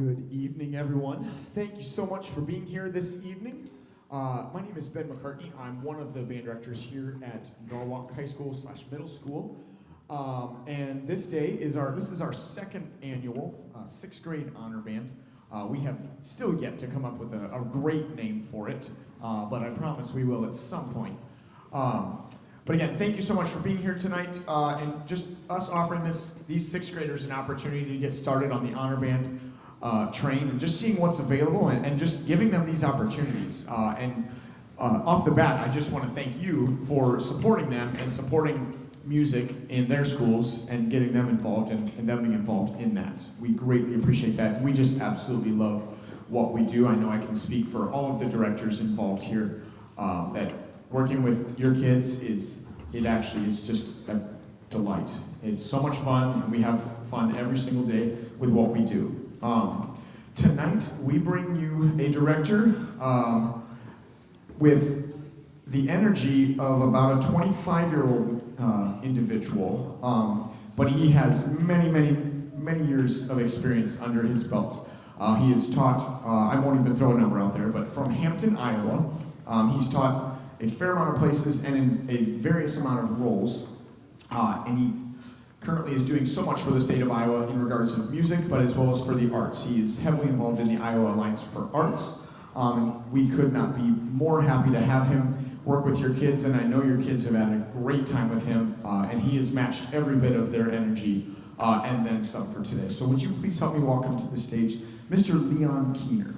Good evening, everyone. Thank you so much for being here this evening. My name is Ben McCartney. I'm one of the band directors here at Norwalk High School / Middle School. And this is our second annual sixth grade honor band. We have still yet to come up with a great name for it, but I promise we will at some point. But again, thank you so much for being here tonight, and just us offering these sixth graders an opportunity to get started on the honor band train, and just seeing what's available, and just giving them these opportunities. Off the bat, I just want to thank you for supporting them and supporting music in their schools and getting them involved and them being involved in that. We greatly appreciate that. We just absolutely love what we do. I know I can speak for all of the directors involved here, that working with your kids it actually is just a delight. It's so much fun, and we have fun every single day with what we do. Tonight, we bring you a director with the energy of about a 25-year-old individual, but he has many years of experience under his belt. He has taught, I won't even throw a number out there, but from Hampton, Iowa, he's taught a fair amount of places and in a various amount of roles, and he currently is doing so much for the state of Iowa in regards of music, but as well as for the arts. He is heavily involved in the Iowa Alliance for Arts. We could not be more happy to have him work with your kids, and I know your kids have had a great time with him, and he has matched every bit of their energy and then some for today. So would you please help me welcome to the stage Mr. Leon Keener.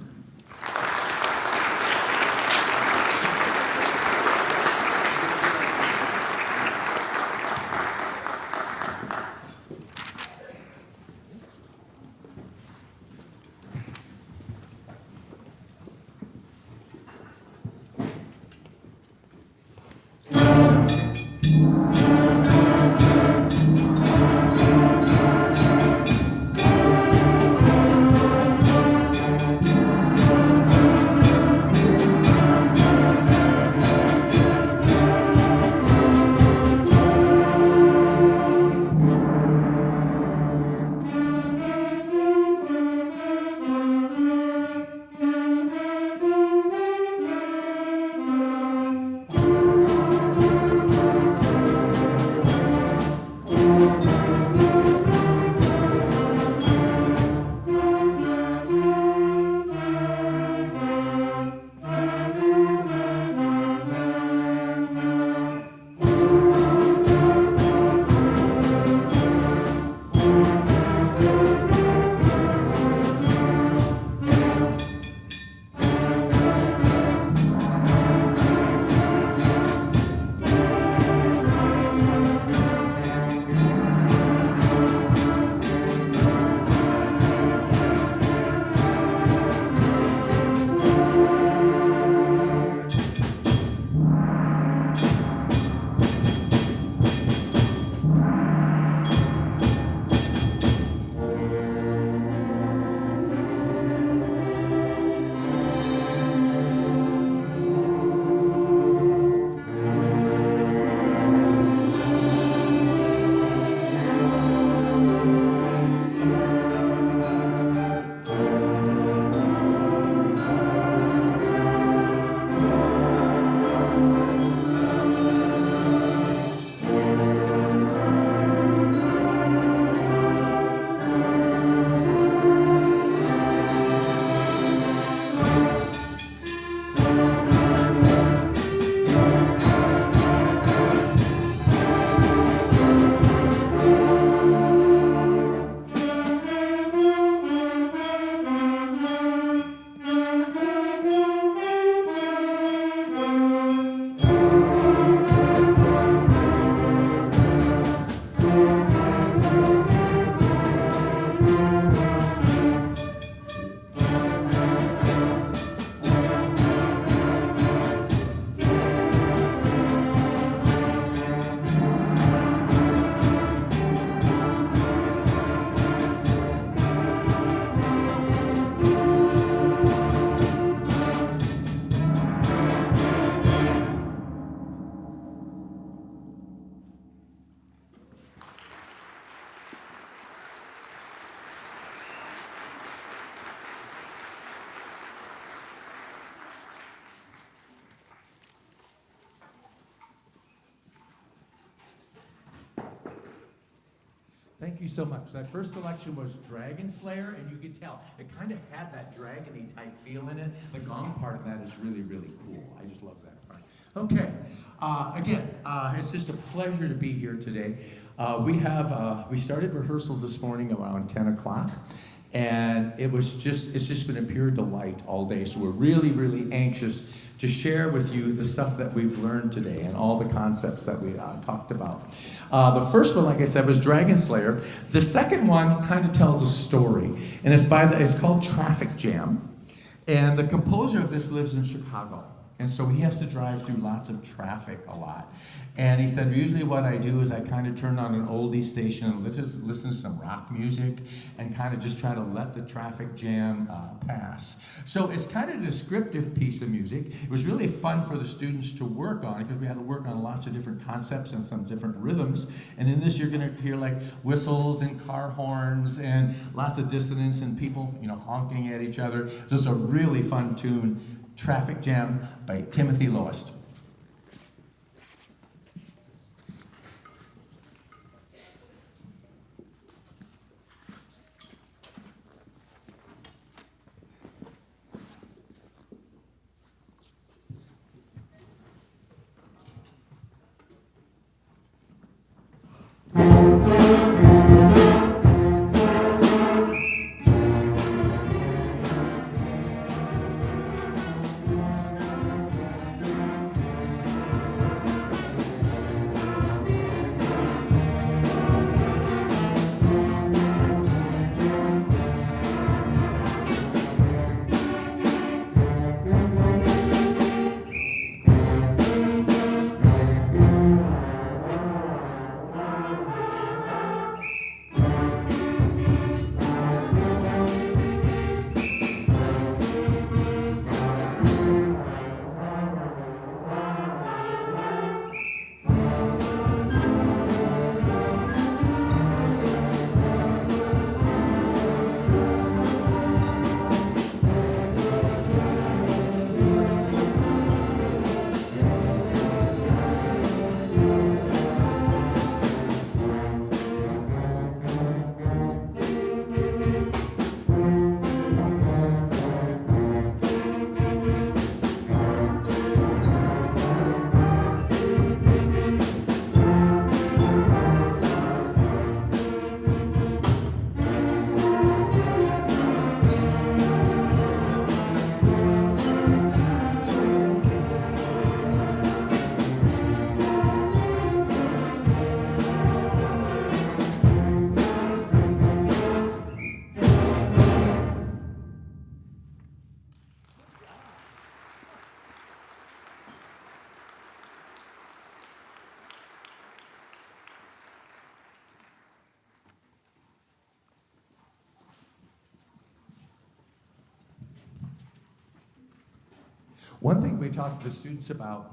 Thank you so much. That first selection was Dragon Slayer, and you could tell it kind of had that dragony type feel in it. The gong part of that is really, really cool. I just love that part. Okay, again, it's just a pleasure to be here today. We started rehearsals this morning around 10 o'clock. And it's just been a pure delight all day. So we're really, really anxious to share with you the stuff that we've learned today and all the concepts that we talked about. The first one, like I said, was Dragon Slayer. The second one kind of tells a story, and it's called Traffic Jam. And the composer of this lives in Chicago. And so he has to drive through lots of traffic a lot. And he said, usually what I do is I kind of turn on an oldie station and just listen to some rock music and kind of just try to let the traffic jam pass. So it's kind of a descriptive piece of music. It was really fun for the students to work on because we had to work on lots of different concepts and some different rhythms. And in this, you're going to hear like whistles and car horns and lots of dissonance and people, honking at each other. So it's a really fun tune. Traffic Jam by Timothy Loest. One thing we talked to the students about,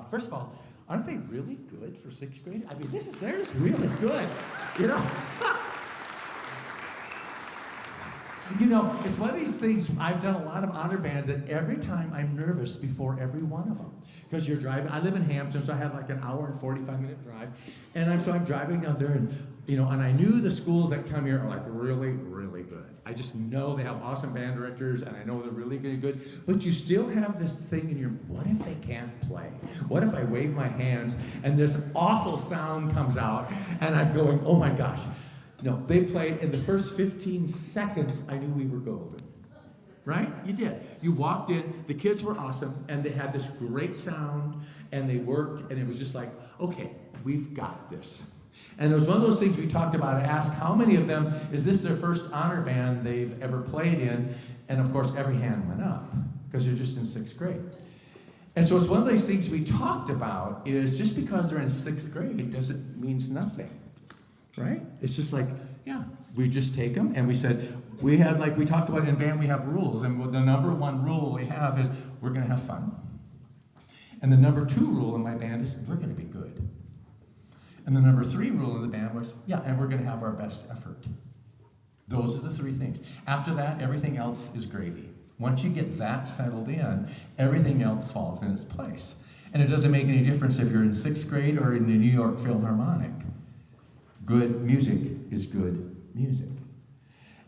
first of all, aren't they really good for sixth grade? I mean, they're just really good, It's one of these things, I've done a lot of honor bands, and every time I'm nervous before every one of them. Because you're driving, I live in Hampton, so I have like an hour and 45-minute drive. And I'm driving down there, and and I knew the schools that come here are like really, really good. I just know they have awesome band directors, and I know they're really good. But you still have this thing in your, what if they can't play? What if I wave my hands, and this awful sound comes out, and I'm going, oh my gosh. No, they played, in the first 15 seconds, I knew we were golden. Right? You did. You walked in, the kids were awesome, and they had this great sound, and they worked, and it was just like, okay, we've got this. And it was one of those things we talked about. I asked how many of them, is this their first honor band they've ever played in? And of course, every hand went up, because they're just in sixth grade. And so it's one of those things we talked about, is just because they're in sixth grade means nothing. Right? It's just like, yeah, we just take them, and we said, we talked about in band, we have rules, and the number one rule we have is we're going to have fun. And the number 2 rule in my band is we're going to be good. And the number 3 rule in the band was, yeah, and we're going to have our best effort. Those are the 3 things. After that, everything else is gravy. Once you get that settled in, everything else falls in its place. And it doesn't make any difference if you're in 6th grade or in the New York Philharmonic. good music is good music.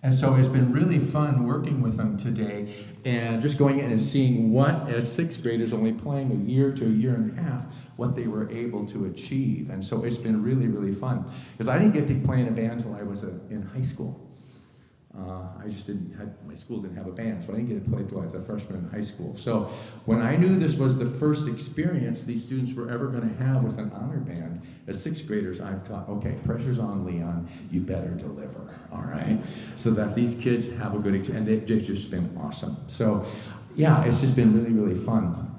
And so it's been really fun working with them today and just going in and seeing what, as sixth graders only playing a year to a year and a half, what they were able to achieve. And so it's been really, really fun. Because I didn't get to play in a band until I was in high school. My school didn't have a band, so I didn't get to play until I was a freshman in high school. So when I knew this was the first experience these students were ever going to have with an honor band, as sixth graders, I thought, okay, pressure's on, Leon, you better deliver, all right? So that these kids have a good experience, and they've just been awesome. So yeah, it's just been really, really fun.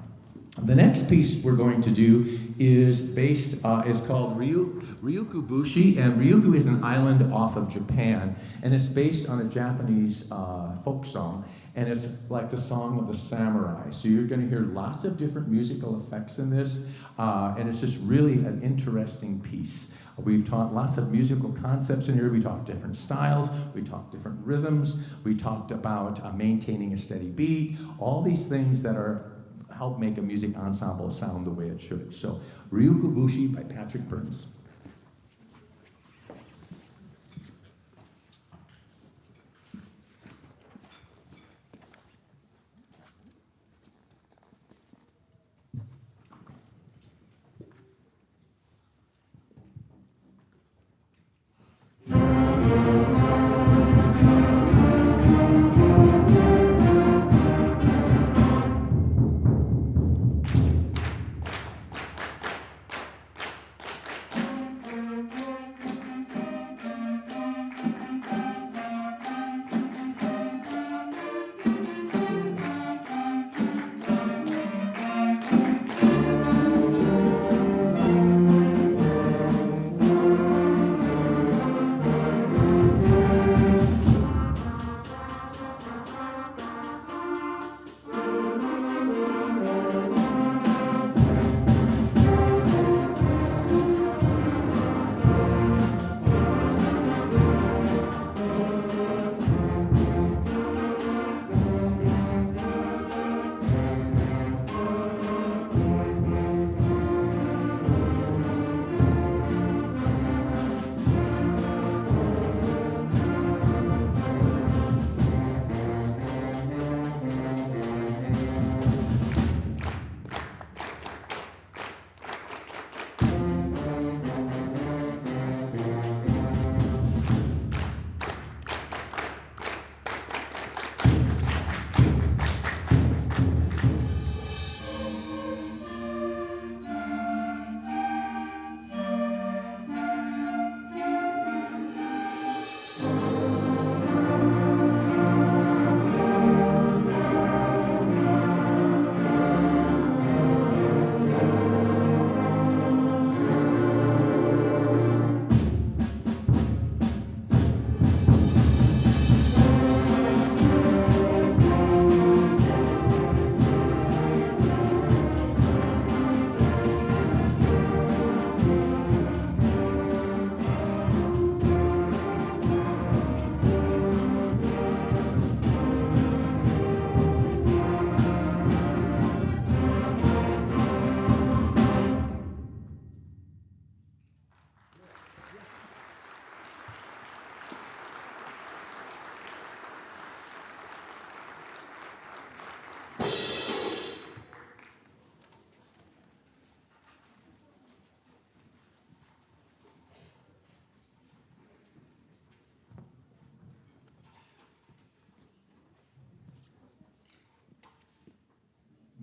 The next piece we're going to do is called Ryuku Bushi, and Ryuku is an island off of Japan, and it's based on a Japanese folk song, and it's like the song of the samurai. So you're going to hear lots of different musical effects in this, and it's just really an interesting piece. We've taught lots of musical concepts in here. We talked different styles. We talked different rhythms. We talked about maintaining a steady beat. All these things that help make a music ensemble sound the way it should. So, Ryuku Bushi by Patrick Burns.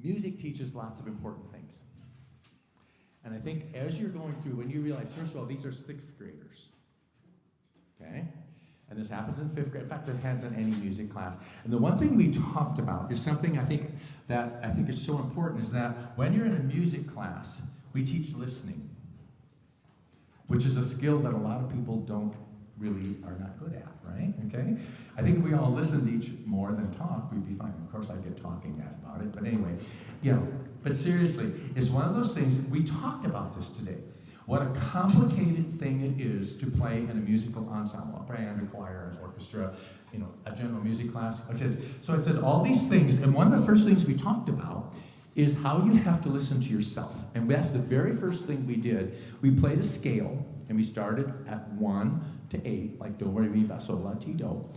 Music teaches lots of important things. And I think as you're going through, when you realize, first of all, these are sixth graders, okay? And this happens in fifth grade. In fact, it has in any music class. And the one thing we talked about is something I think is so important, is that when you're in a music class, we teach listening, which is a skill that a lot of people really are not good at, right? Okay? I think if we all listened each more than talk, we'd be fine. Of course, I get talking mad about it, but anyway, but seriously, it's one of those things, we talked about this today. What a complicated thing it is to play in a musical ensemble, a band, a choir, an orchestra, a general music class. Okay, so I said all these things, and one of the first things we talked about is how you have to listen to yourself. And that's the very first thing we did. We played a scale, And we started at 1 to 8, like do, re, mi, fa, sol, la, ti, do.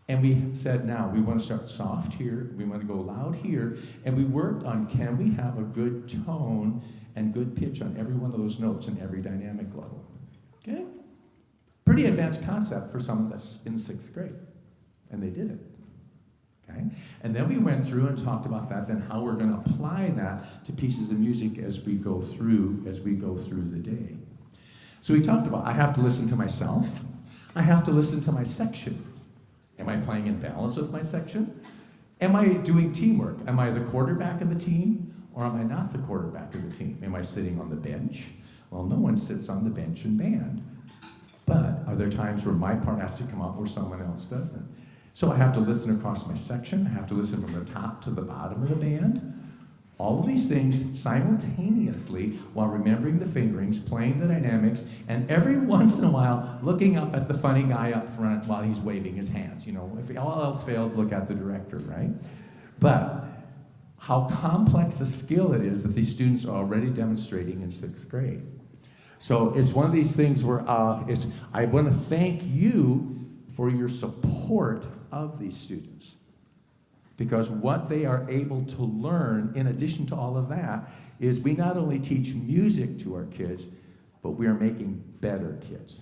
And we said, now we want to start soft here, we want to go loud here, and we worked on can we have a good tone and good pitch on every one of those notes in every dynamic level. Okay? Pretty advanced concept for someone that's in 6th grade. And they did it. Okay? And then we went through and talked about that, then how we're going to apply that to pieces of music as we go through the day. So we talked about, I have to listen to myself. I have to listen to my section. Am I playing in balance with my section? Am I doing teamwork? Am I the quarterback of the team, or am I not the quarterback of the team? Am I sitting on the bench? Well, no one sits on the bench in band. But are there times where my part has to come out where someone else doesn't? So I have to listen across my section. I have to listen from the top to the bottom of the band. All of these things simultaneously while remembering the fingerings, playing the dynamics, and every once in a while looking up at the funny guy up front while he's waving his hands. You know, if all else fails, look at the director, right? But how complex a skill it is that these students are already demonstrating in 6th grade. So it's one of these things where I want to thank you for your support of these students. Because what they are able to learn, in addition to all of that, is we not only teach music to our kids, but we are making better kids.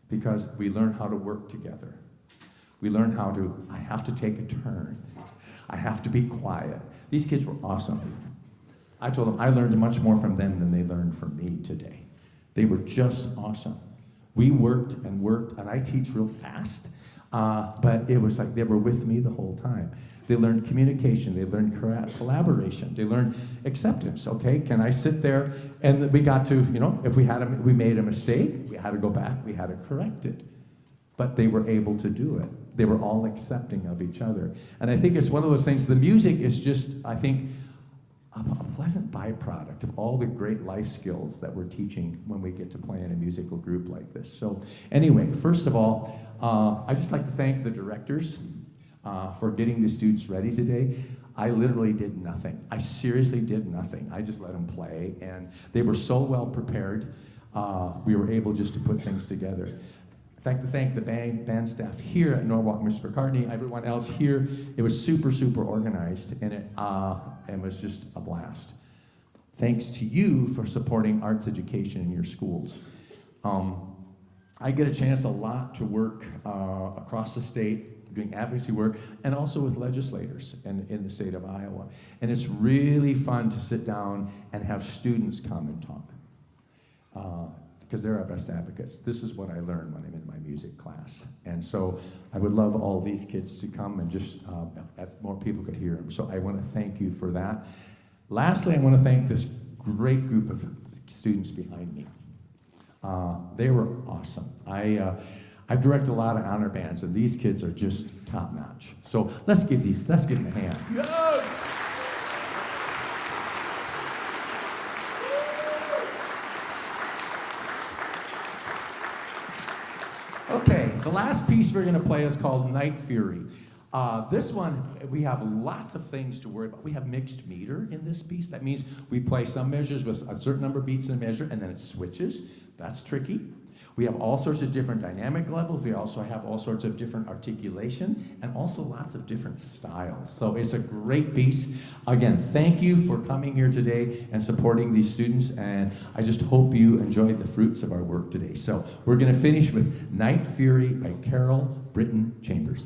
Because we learn how to work together. We learn how to, I have to take a turn. I have to be quiet. These kids were awesome. I told them I learned much more from them than they learned from me today. They were just awesome. We worked, and I teach real fast. But it was like they were with me the whole time. They learned communication, they learned collaboration, they learned acceptance, okay? Can I sit there, and we got to, you know, if we made a mistake, we had to go back, we had to correct it. But they were able to do it. They were all accepting of each other. And I think it's one of those things, the music is just, I think, a pleasant byproduct of all the great life skills that we're teaching when we get to play in a musical group like this. So anyway, first of all, I'd just like to thank the directors for getting the students ready today. I literally did nothing. I seriously did nothing. I just let them play, and they were so well prepared. We were able just to put things together. I'd like to thank the band staff here at Norwalk, Mr. McCartney, everyone else here. It was super, super organized, and it was just a blast. Thanks to you for supporting arts education in your schools. I get a chance a lot to work across the state, doing advocacy work, and also with legislators in the state of Iowa. And it's really fun to sit down and have students come and talk. Because they're our best advocates. This is what I learned when I'm in my music class. And so I would love all these kids to come and just, more people could hear them. So I want to thank you for that. Lastly, I want to thank this great group of students behind me. They were awesome. I've directed a lot of honor bands, and these kids are just top notch. So let's give them a hand. Yo! Okay, the last piece we're going to play is called Night Fury. This one, we have lots of things to worry about. We have mixed meter in this piece. That means we play some measures with a certain number of beats in a measure, and then it switches. That's tricky. We have all sorts of different dynamic levels. We also have all sorts of different articulation, and also lots of different styles. So it's a great piece. Again, thank you for coming here today and supporting these students, and I just hope you enjoy the fruits of our work today. So we're going to finish with Night Fury by Carol Britton Chambers.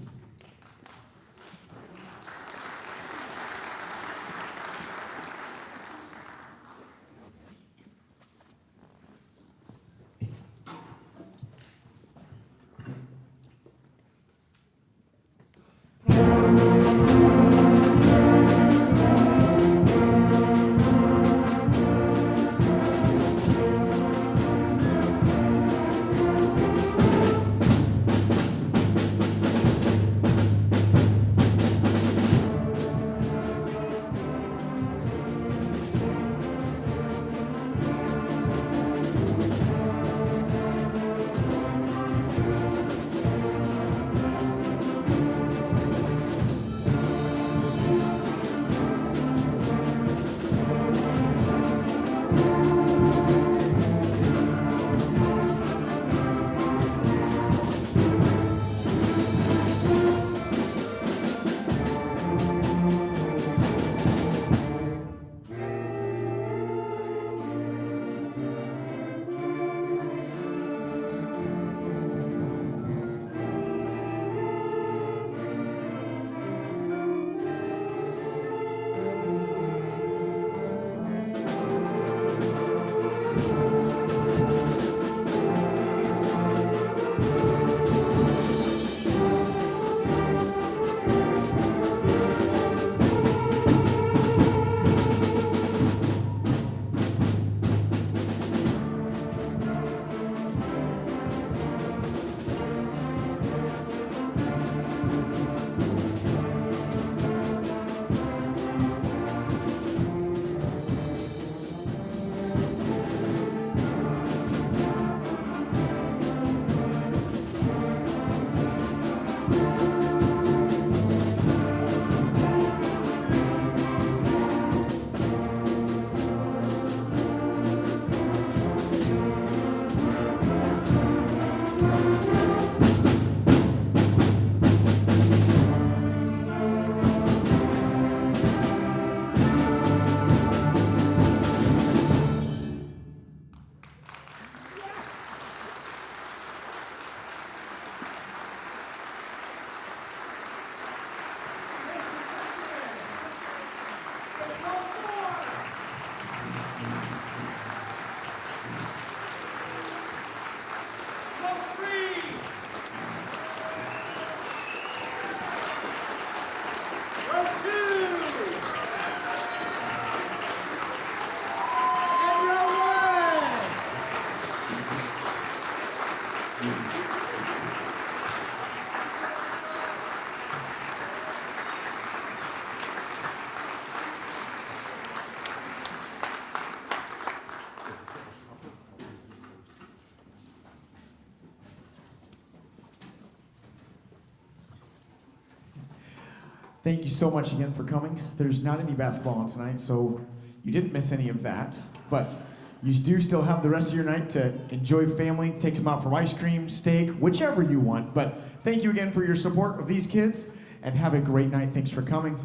Thank you so much again for coming. There's not any basketball on tonight, so you didn't miss any of that. But you do still have the rest of your night to enjoy family, take them out for ice cream, steak, whichever you want. But thank you again for your support of these kids, and have a great night. Thanks for coming.